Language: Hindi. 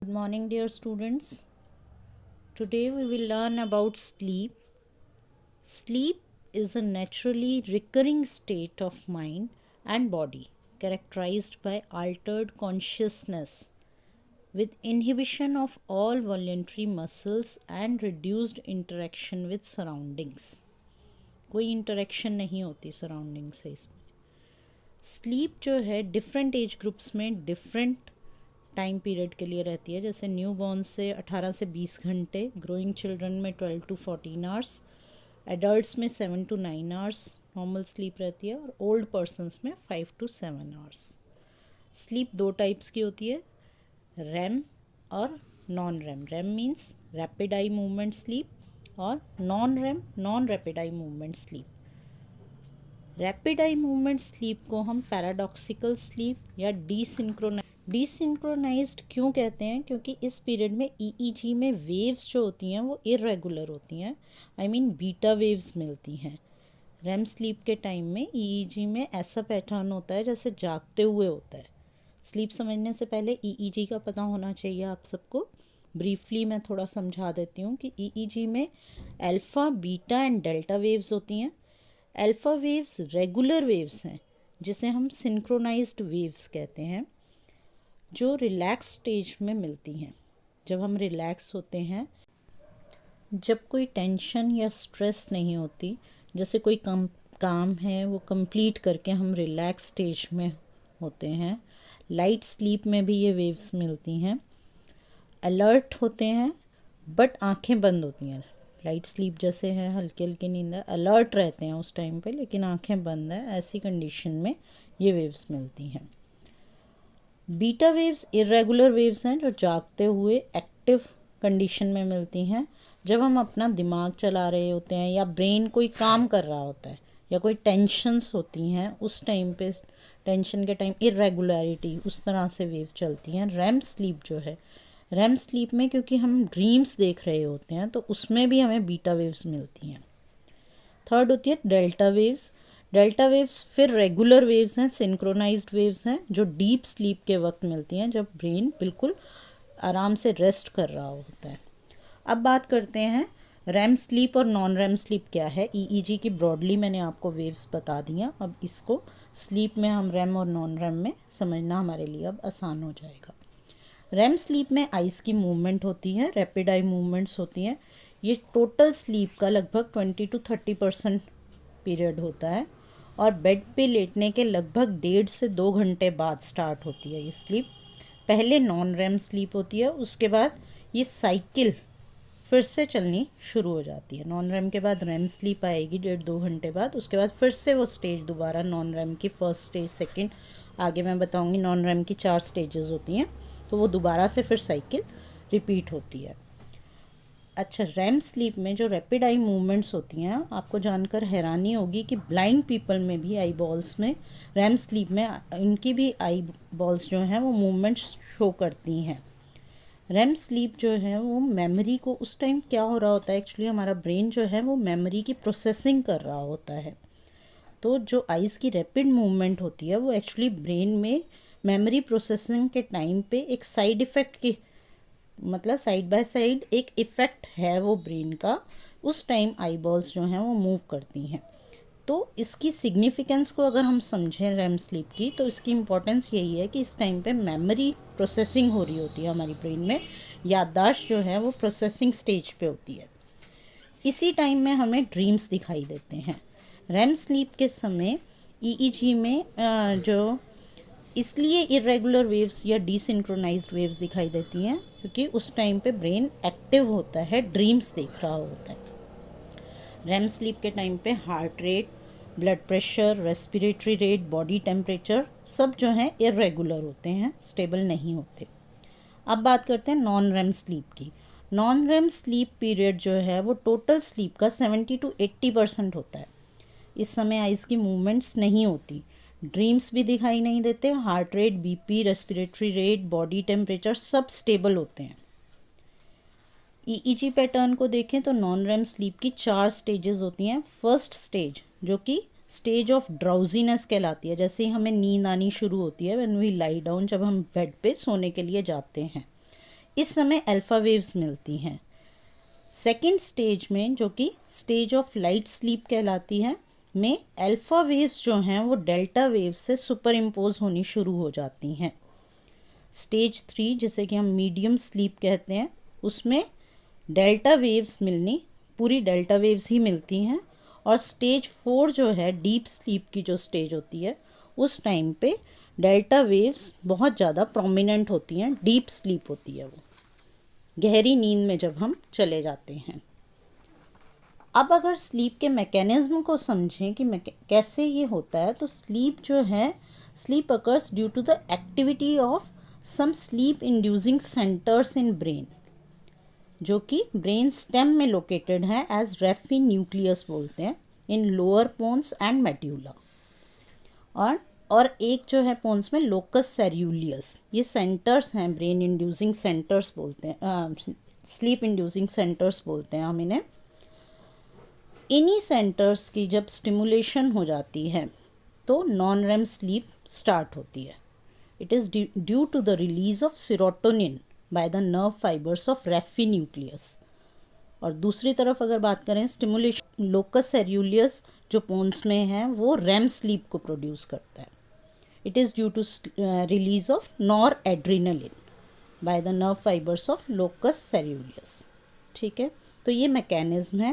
Good morning, dear students. Today we will learn about sleep. Sleep is a naturally recurring state of mind and body characterized by altered consciousness with inhibition of all voluntary muscles and reduced interaction with surroundings. कोई इंटरेक्शन नहीं होती सराउंडिंग से इसमें. स्लीप जो है डिफरेंट एज ग्रुप्स में डिफरेंट टाइम पीरियड के लिए रहती है. जैसे न्यू बॉर्न से 18 से 20 घंटे, ग्रोइंग चिल्ड्रन में 12 to 14 आवर्स, एडल्ट्स में 7 to 9 आवर्स नॉर्मल स्लीप रहती है और ओल्ड पर्सनस में 5 to 7 आवर्स. स्लीप दो टाइप्स की होती है, रैम और non REM. REM means rapid eye movement sleep और non REM non rapid eye movement sleep. Rapid eye movement sleep को हम पैराडॉक्सिकल स्लीप या डिसिंक्रोनाइज्ड क्यों कहते हैं? क्योंकि इस पीरियड में ईईजी में वेव्स जो होती हैं वो इरेगुलर होती हैं. आई मीन बीटा वेव्स मिलती हैं. रेम स्लीप के टाइम में ईईजी में ऐसा पैटर्न होता है जैसे जागते हुए होता है. स्लीप समझने से पहले ईईजी का पता होना चाहिए आप सबको. ब्रीफली मैं थोड़ा समझा देती हूँ कि ईईजी में alpha, beta and delta waves होती हैं. अल्फ़ा वेव्स रेगुलर वेव्स हैं जिसे हम सिंक्रोनाइज्ड वेव्स कहते हैं, जो रिलैक्स स्टेज में मिलती हैं. जब हम रिलैक्स होते हैं, जब कोई टेंशन या स्ट्रेस नहीं होती, जैसे कोई काम है वो कंप्लीट करके हम रिलैक्स स्टेज में होते हैं. लाइट स्लीप में भी ये वेव्स मिलती हैं. अलर्ट होते हैं बट आंखें बंद होती हैं. लाइट स्लीप जैसे है, हल्की हल्की नींद है, अलर्ट रहते हैं उस टाइम पे लेकिन आंखें बंद है. ऐसी कंडीशन में ये वेव्स मिलती हैं. बीटा वेव्स इरेगुलर वेव्स हैं जो जागते हुए एक्टिव कंडीशन में मिलती हैं. जब हम अपना दिमाग चला रहे होते हैं या ब्रेन कोई काम कर रहा होता है या कोई टेंशन्स होती हैं, उस टाइम पे टेंशन के टाइम इरेगुलरिटी उस तरह से वेव्स चलती हैं. रैम स्लीप जो है, रैम स्लीप में क्योंकि हम ड्रीम्स देख रहे होते हैं तो उसमें भी हमें बीटा वेव्स मिलती हैं. थर्ड होती है डेल्टा वेव्स. डेल्टा वेव्स फिर रेगुलर वेव्स हैं, सिंक्रोनाइज्ड वेव्स हैं जो डीप स्लीप के वक्त मिलती हैं, जब ब्रेन बिल्कुल आराम से रेस्ट कर रहा होता है. अब बात करते हैं रैम स्लीप और नॉन रैम स्लीप क्या है. ईईजी की ब्रॉडली मैंने आपको वेव्स बता दिया. अब इसको स्लीप में हम रैम और नॉन रैम में समझना हमारे लिए अब आसान हो जाएगा. रैम स्लीप में आइज़ की मूवमेंट होती है, रैपिड आई मूवमेंट्स होती हैं. ये टोटल स्लीप का लगभग 20 to 30% पीरियड होता है और बेड पे लेटने के लगभग 1.5 से 2 घंटे बाद स्टार्ट होती है ये स्लीप. पहले नॉन रैम स्लीप होती है, उसके बाद ये साइकिल फिर से चलनी शुरू हो जाती है. नॉन रैम के बाद रैम स्लीप आएगी 1.5-2 घंटे बाद. उसके बाद फिर से वो स्टेज दोबारा नॉन रैम की फर्स्ट स्टेज, सेकंड, आगे मैं बताऊंगी. नॉन रैम की 4 स्टेजेस होती हैं, तो वो दोबारा से फिर साइकिल रिपीट होती है. अच्छा, रैम स्लीप में जो रैपिड आई मूवमेंट्स होती हैं, आपको जानकर हैरानी होगी कि ब्लाइंड पीपल में भी आई बॉल्स में, रैम स्लीप में इनकी भी आई बॉल्स जो हैं वो मूवमेंट्स शो करती हैं. रैम स्लीप जो है वो मेमोरी को, उस टाइम क्या हो रहा होता है एक्चुअली, हमारा ब्रेन जो है वो मेमोरी की प्रोसेसिंग कर रहा होता है. तो जो आइज़ की रैपिड मूवमेंट होती है वो एक्चुअली ब्रेन में मेमोरी प्रोसेसिंग के टाइम पे एक साइड इफ़ेक्ट की, मतलब साइड बाय साइड एक इफ़ेक्ट है वो ब्रेन का. उस टाइम आई बॉल्स जो हैं वो मूव करती हैं. तो इसकी सिग्निफिकेंस को अगर हम समझें रैम स्लीप की, तो इसकी इम्पोर्टेंस यही है कि इस टाइम पे मेमोरी प्रोसेसिंग हो रही होती है हमारी ब्रेन में. याददाश्त जो है वो प्रोसेसिंग स्टेज पे होती है. इसी टाइम में हमें ड्रीम्स दिखाई देते हैं. रैम स्लीप के समय ईईजी में जो इसलिए इरेगुलर वेव्स या डिसिंक्रोनाइज्ड वेव्स दिखाई देती हैं क्योंकि उस टाइम पे ब्रेन एक्टिव होता है, ड्रीम्स देख रहा होता है. रैम स्लीप के टाइम पे heart rate, blood pressure, respiratory rate, body temperature सब जो हैं इरेगुलर होते हैं, स्टेबल नहीं होते. अब बात करते हैं नॉन रैम स्लीप की. नॉन रैम स्लीप पीरियड जो है वो टोटल स्लीप का 70 to 80% होता है. इस समय आइज़ की मूवमेंट्स नहीं होती, ड्रीम्स भी दिखाई नहीं देते, heart rate, BP, respiratory rate, body temperature सब स्टेबल होते हैं. ईईजी पैटर्न को देखें तो नॉन रैम स्लीप की 4 स्टेजेस होती हैं. फर्स्ट स्टेज जो कि स्टेज ऑफ ड्राउजीनेस कहलाती है, जैसे ही हमें नींद आनी शुरू होती है, व्हेन वी लाई डाउन, जब हम बेड पे सोने के लिए जाते हैं. इस समय अल्फ़ा वेव्स मिलती हैं। सेकेंड स्टेज में, जो कि स्टेज ऑफ लाइट स्लीप कहलाती है, में अल्फ़ा वेव्स जो हैं वो डेल्टा वेव्स से सुपर इम्पोज होनी शुरू हो जाती हैं। स्टेज 3, जिसे कि हम मीडियम स्लीप कहते हैं, उसमें डेल्टा वेव्स मिलनी, पूरी डेल्टा वेव्स ही मिलती हैं। और स्टेज 4 जो है, डीप स्लीप की जो स्टेज होती है, उस टाइम पे डेल्टा वेव्स बहुत ज़्यादा प्रोमिनेंट होती हैं, डीप स्लीप होती है वो, गहरी नींद में जब हम चले जाते हैं। अब अगर स्लीप के मैकेनिज्म को समझें कि कैसे ये होता है, तो स्लीप जो है, sleep occurs due to the activity of some sleep inducing centres in brain, जो कि ब्रेन स्टेम में लोकेटेड है, एज रेफी न्यूक्लियस बोलते हैं, in lower pons and medulla. और एक जो है पोन्स में लोकस सेरियुलियस, ये सेंटर्स हैं, ब्रेन इंड्यूसिंग सेंटर्स बोलते हैं, स्लीप इंड्यूसिंग सेंटर्स बोलते हैं हम इन्हें। इन्हीं सेंटर्स की जब स्टिमुलेशन हो जाती है तो नॉन रेम स्लीप स्टार्ट होती है। It is due to the release of serotonin by the nerve fibres of raphe nucleus. और दूसरी तरफ अगर बात करें, स्टिमुलेशन लोकस सेरियुलियस जो पोन्स में है, वो रेम स्लीप को प्रोड्यूस करता है। It is due to release of noradrenaline by the nerve fibres of locus coeruleus. ठीक है, तो ये मैकेनिज्म है